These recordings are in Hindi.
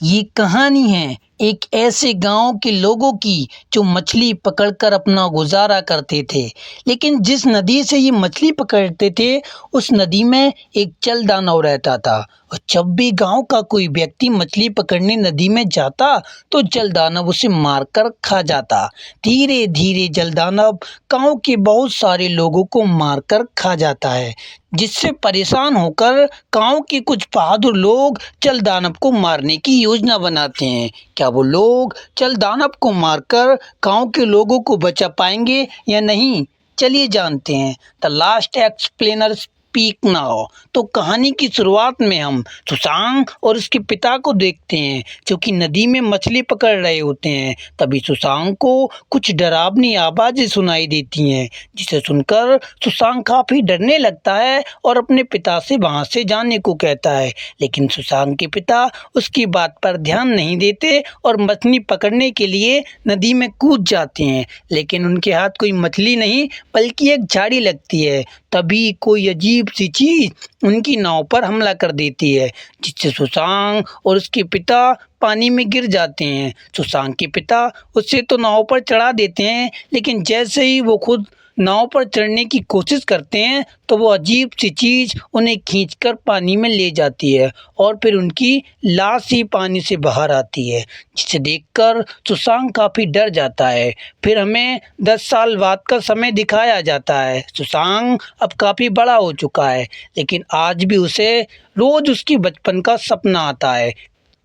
ये कहानी है एक ऐसे गांव के लोगों की जो मछली पकड़कर अपना गुजारा करते थे। लेकिन जिस नदी से ये मछली पकड़ते थे उस नदी में एक जल दानव रहता था। और जब भी गांव का कोई व्यक्ति मछली पकड़ने नदी में जाता तो जल दानव उसे मारकर खा जाता। धीरे धीरे जल दानव गांव के बहुत सारे लोगों को मारकर खा जाता है, जिससे परेशान होकर गांव के कुछ बहादुर लोग जल दानव को मारने की योजना बनाते हैं। क्या वो लोग जल दानव को मारकर गांव के लोगों को बचा पाएंगे या नहीं? चलिए जानते हैं। The last explainer speak now. तो कहानी की शुरुआत में हम सुसांग और उसके पिता को देखते हैं, जो कि नदी में मछली पकड़ रहे होते हैं। तभी सुसांग को कुछ डरावनी आवाजें सुनाई देती हैं, जिसे सुनकर सुसांग काफी डरने लगता है और अपने पिता से वहां से जाने को कहता है। लेकिन सुसांग के पिता उसकी बात पर ध्यान नहीं देते और मछली पकड़ने के लिए नदी में कूद जाते हैं। लेकिन उनके हाथ कोई मछली नहीं बल्कि एक झाड़ी लगती है। तभी कोई अजीब सी चीज उनकी नाव पर हमला कर देती है, जिससे सुसांग और उसके पिता पानी में गिर जाते हैं। सुसांग के पिता उसे तो नाव पर चढ़ा देते हैं, लेकिन जैसे ही वो खुद नाव पर चढ़ने की कोशिश करते हैं तो वो अजीब सी चीज उन्हें खींचकर पानी में ले जाती है और फिर उनकी लाश ही पानी से बाहर आती है, जिसे देखकर सुसांग काफी डर जाता है। फिर हमें 10 साल बाद का समय दिखाया जाता है। सुसांग अब काफी बड़ा हो चुका है, लेकिन आज भी उसे रोज उसकी बचपन का सपना आता है।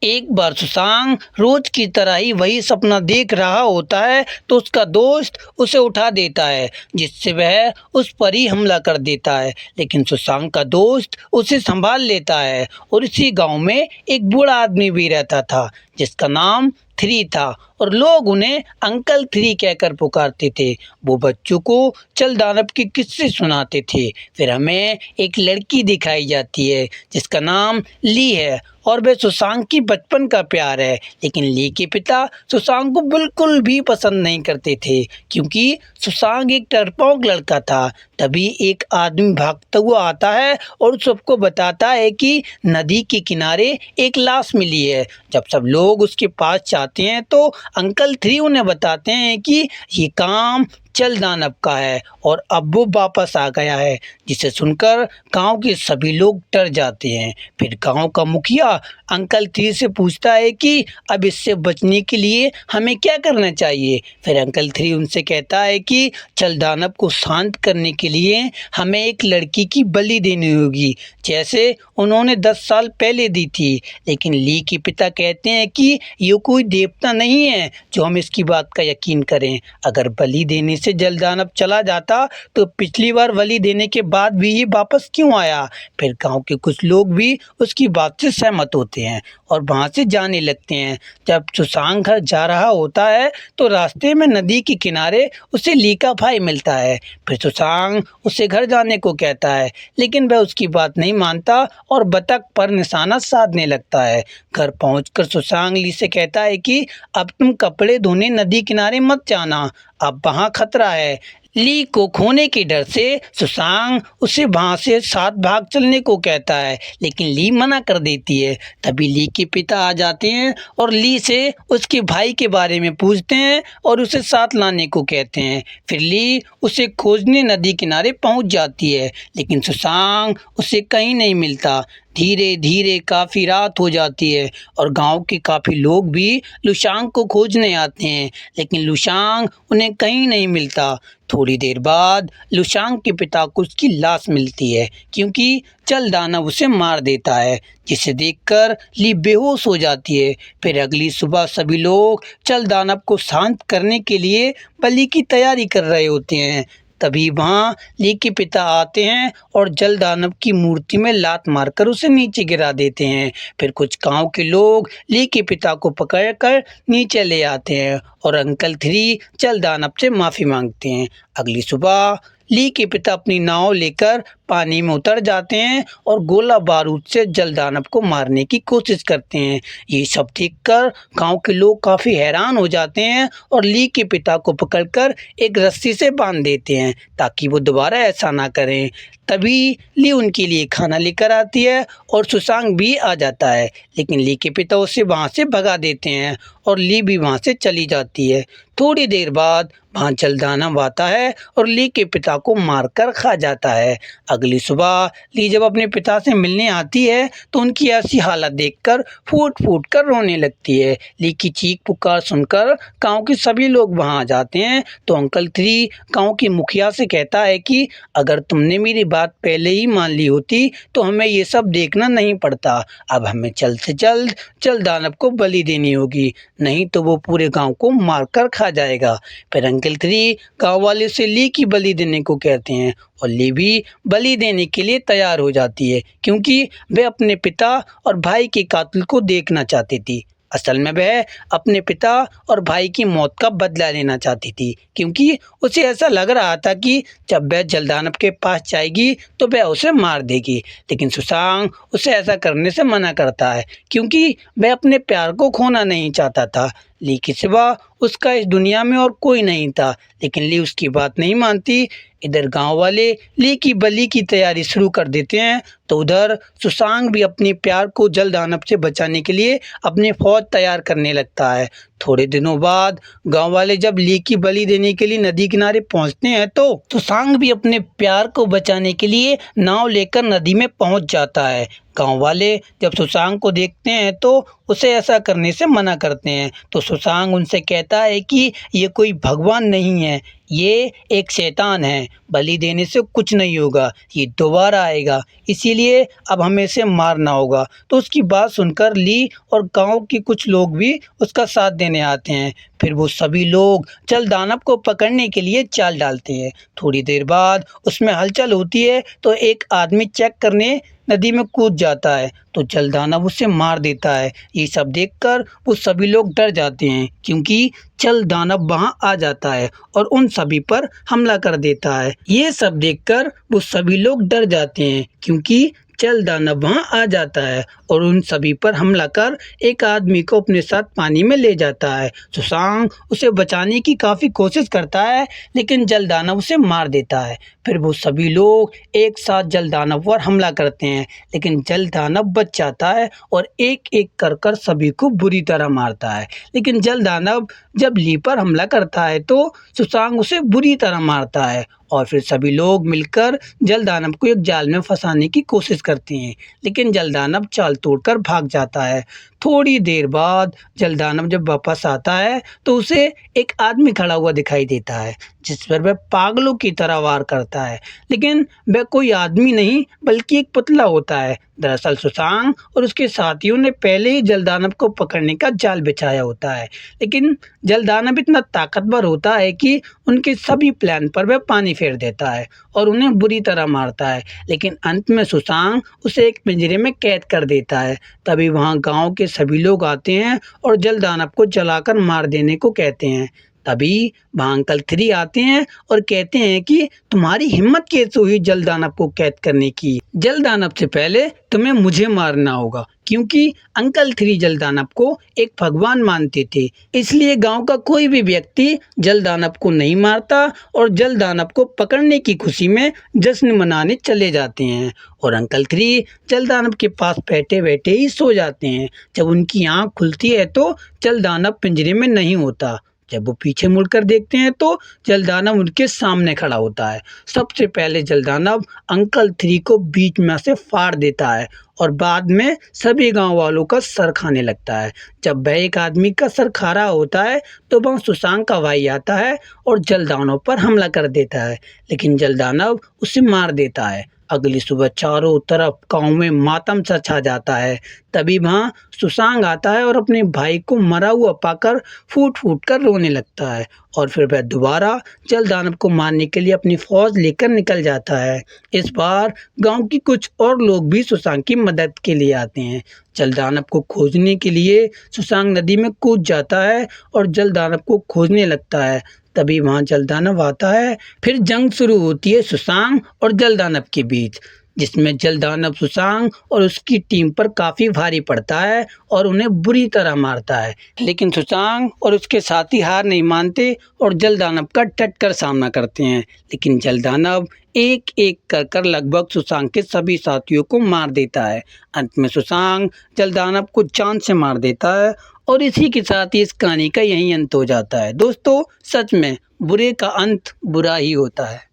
एक बार सुसांग रोज की तरह ही वही सपना देख रहा होता है तो उसका दोस्त उसे उठा देता है, जिससे वह उस पर ही हमला कर देता है। लेकिन सुसांग का दोस्त उसे संभाल लेता है। और इसी गांव में एक बूढ़ा आदमी भी रहता था, जिसका नाम थ्री था और लोग उन्हें अंकल थ्री कहकर पुकारते थे। वो बच्चों को जल दानव के किस्से सुनाते थे। फिर हमें एक लड़की दिखाई जाती है जिसका नाम ली है और वह सुसांग की बचपन का प्यार है। लेकिन ली के पिता सुसांग को बिल्कुल भी पसंद नहीं करते थे, क्योंकि सुसांग एक डरपोक लड़का था। तभी एक आदमी भागता हुआ आता है और सबको बताता है कि नदी के किनारे एक लाश मिली है। जब सब लोग उसके पास जाते हैं तो अंकल थ्री उन्हें बताते हैं कि ये काम जल दानव का है और अब वो वापस आ गया है, जिसे सुनकर गांव के सभी लोग डर जाते हैं। फिर गांव का मुखिया अंकल थ्री से पूछता है कि अब इससे बचने के लिए हमें क्या करना चाहिए। फिर अंकल थ्री उनसे कहता है कि जल दानव को शांत करने के लिए हमें एक लड़की की बलि देनी होगी, जैसे उन्होंने 10 साल पहले दी थी। लेकिन ली के पिता कहते हैं कि ये कोई देवता नहीं है जो हम इसकी बात का यकीन करें। अगर बलि देने से जल दानव चला जाता तो पिछली बार बलि देने के बाद भी ये वापस क्यों आया। फिर गांव के कुछ लोग भी उसकी बात से सहमत होते हैं और वहां से जाने लगते हैं। जब सुसांग घर जा रहा होता है तो रास्ते में नदी के किनारे उसे ली का भाई मिलता है। फिर सुसांग उसे घर जाने को कहता है, लेकिन वह उसकी बात नहीं मानता और बतख पर निशाना साधने लगता है। घर पहुंचकर सुसांग ली से कहता है कि अब तुम कपड़े धोने नदी किनारे मत जाना, अब वहां खतरा है। ली को खोने के डर से सुसांग उसे वहां से साथ भाग चलने को कहता है, लेकिन ली मना कर देती है। तभी ली के पिता आ जाते हैं और ली से उसके भाई के बारे में पूछते हैं और उसे साथ लाने को कहते हैं। फिर ली उसे खोजने नदी किनारे पहुंच जाती है, लेकिन सुसांग उसे कहीं नहीं मिलता। धीरे धीरे काफ़ी रात हो जाती है और गांव के काफ़ी लोग भी लुशांग को खोजने आते हैं, लेकिन लुशांग उन्हें कहीं नहीं मिलता। थोड़ी देर बाद लुशांग के पिता को उसकी लाश मिलती है, क्योंकि जल दानव उसे मार देता है, जिसे देखकर ली बेहोश हो जाती है। फिर अगली सुबह सभी लोग जल दानव को शांत करने के लिए बलि की तैयारी कर रहे होते हैं। तभी वहां ली के पिता आते हैं और जल दानव की मूर्ति में लात मारकर उसे नीचे गिरा देते हैं। फिर कुछ गांव के लोग ली के पिता को पकड़कर नीचे ले आते हैं और अंकल थ्री जल दानव से माफी मांगते हैं। अगली सुबह ली के पिता अपनी नाव लेकर पानी में उतर जाते हैं और गोला बारूद से जल दानव को मारने की कोशिश करते हैं। ये सब देखकर गांव के लोग काफी हैरान हो जाते हैं और ली के पिता को पकड़कर एक रस्सी से बांध देते हैं ताकि वो दोबारा ऐसा ना करें। तभी ली उनके लिए खाना लेकर आती है और सुसांग भी आ जाता है, लेकिन ली के पिता उसे वहां से भगा देते हैं और ली भी वहां से चली जाती है। थोड़ी देर बाद वहां जल दानव आता है और ली के पिता को मारकर खा जाता है। अगली सुबह ली जब अपने पिता से मिलने आती है तो उनकी ऐसी हालत देखकर फूट फूट कर रोने लगती है। ली की चीख पुकार सुनकर गांव के सभी लोग वहां आ जाते हैं तो अंकल थ्री गांव की मुखिया से कहता है कि अगर तुमने मेरी बात पहले ही मान ली होती तो हमें ये सब देखना नहीं पड़ता। अब हमें जल्द से जल्द जल दानव को बलि देनी होगी, नहीं तो वो पूरे गांव को मारकर खा जाएगा। फिर अंकल थ्री गांव वाले से ली की बलि देने को कहते हैं और ली भी बलि देने के लिए तैयार हो जाती है क्योंकि वह अपने पिता और भाई के कातिल को देखना चाहती थी। असल में वह अपने पिता और भाई की मौत का बदला लेना चाहती थी क्योंकि उसे ऐसा लग रहा था कि जब वह जल दानव के पास जाएगी तो वह उसे मार देगी। लेकिन सुसांग उसे ऐसा करने से मना करता है क्योंकि वह अपने प्यार को खोना नहीं चाहता था। ली के सिवा उसका इस दुनिया में और कोई नहीं था, लेकिन ली उसकी बात नहीं मानती। इधर गांव वाले ली की बलि की तैयारी शुरू कर देते हैं तो उधर सुसांग भी अपने प्यार को जल दानव से बचाने के लिए अपनी फौज तैयार करने लगता है। थोड़े दिनों बाद गांव वाले जब ली की बलि देने के लिए नदी किनारे पहुंचते हैं तो सुसांग भी अपने प्यार को बचाने के लिए नाव लेकर नदी में पहुंच जाता है। गांव वाले जब सुसांग को देखते हैं तो उसे ऐसा करने से मना करते हैं तो सुसांग उनसे कहता है कि ये कोई भगवान नहीं है, ये एक शैतान है, बलि देने से कुछ नहीं होगा, ये दोबारा आएगा, इसीलिए अब हमें इसे मारना होगा। तो उसकी बात सुनकर ली और गांव के कुछ लोग भी उसका साथ देने आते हैं। फिर वो सभी लोग जल दानव को पकड़ने के लिए चाल डालते हैं। थोड़ी देर बाद उसमें हलचल होती है तो एक आदमी चेक करने नदी में कूद जाता है तो जल दानव उसे मार देता है। ये सब देखकर वो सभी लोग डर जाते हैं क्योंकि जल दानव वहां आ जाता है और उन सभी पर हमला कर देता है। ये सब देखकर वो सभी लोग डर जाते हैं क्योंकि जल दानव वहां आ जाता है और उन सभी पर हमला कर एक आदमी को अपने साथ पानी में ले जाता है। सुसांग उसे बचाने की काफी कोशिश करता है लेकिन जल दानव उसे मार देता है। फिर वो सभी लोग एक साथ जल दानव पर हमला करते हैं लेकिन जल दानव बच जाता है और एक एक कर कर सभी को बुरी तरह मारता है। लेकिन जल दानव जब ली पर हमला करता है तो सुसांग उसे बुरी तरह मारता है और फिर सभी लोग मिलकर जल दानव को एक जाल में फंसाने की कोशिश करते हैं, लेकिन जल दानव चाल तोड़कर भाग जाता है। थोड़ी देर बाद जल दानव जब वापस आता है तो उसे एक आदमी खड़ा हुआ दिखाई देता है जिस पर वह पागलों की तरह वार करता है, लेकिन वह कोई आदमी नहीं बल्कि एक पुतला होता है। दरअसल सुसांग और उसके साथियों ने पहले ही जल दानव को पकड़ने का जाल बिछाया होता है, लेकिन जल दानव इतना ताकतवर होता है कि उनके सभी प्लान पर वह पानी फेर देता है और उन्हें बुरी तरह मारता है। लेकिन अंत में सुसांग उसे एक पिंजरे में कैद कर देता है। तभी वहां गांव के सभी लोग आते हैं और जल दानव को जलाकर मार देने को कहते हैं। तभी वहां अंकल थ्री आते हैं और कहते हैं कि तुम्हारी हिम्मत कैसे हुई जल दानव को कैद करने की? जल दानव से पहले तुम्हें मुझे मारना होगा, क्योंकि अंकल थ्री जल दानव को एक भगवान मानते थे। इसलिए गांव का कोई भी व्यक्ति जल दानव को नहीं मारता और जल दानव को पकड़ने की खुशी में जश्न मनाने चले जाते हैं। और अंकल थ्री जल दानव के पास बैठे बैठे ही सो जाते हैं। जब उनकी आंख खुलती है तो जल दानव पिंजरे में नहीं होता। जब वो पीछे मुड़कर देखते हैं तो जल दानव उनके सामने खड़ा होता है। सबसे पहले जल दानव अंकल थ्री को बीच में से फाड़ देता है और बाद में सभी गांव वालों का सर खाने लगता है। जब वह एक आदमी का सर खा रहा होता है तो वह सुसांग का भाई आता है और जल दानव पर हमला कर देता है, लेकिन जल दानव उसे मार देता है। अगली सुबह चारों तरफ गांव में मातम सा छा जाता है। तभी वहां सुसांग आता है और अपने भाई को मरा हुआ पाकर फूट फूट कर रोने लगता है और फिर वह दोबारा जल दानव को मारने के लिए अपनी फौज लेकर निकल जाता है। इस बार गांव की कुछ और लोग भी सुसांग की मदद के लिए आते हैं। जल दानव को खोजने के लिए सुसांग नदी में कूद जाता है और जल दानव को खोजने लगता है। तभी वहाँ जल दानव आता है। फिर जंग शुरू होती है सुसांग और जल दानव के बीच, जिसमें जल दानव सुसांग और उसकी टीम पर काफ़ी भारी पड़ता है और उन्हें बुरी तरह मारता है। लेकिन सुसांग और उसके साथी हार नहीं मानते और जल दानव का डट कर सामना करते हैं। लेकिन जल दानव एक एक कर लगभग सुसांग के सभी साथियों को मार देता है। अंत में सुसांग जल दानव को जान से मार देता है और इसी के साथ ही इस कहानी का यही अंत हो जाता है। दोस्तों, सच में बुरे का अंत बुरा ही होता है।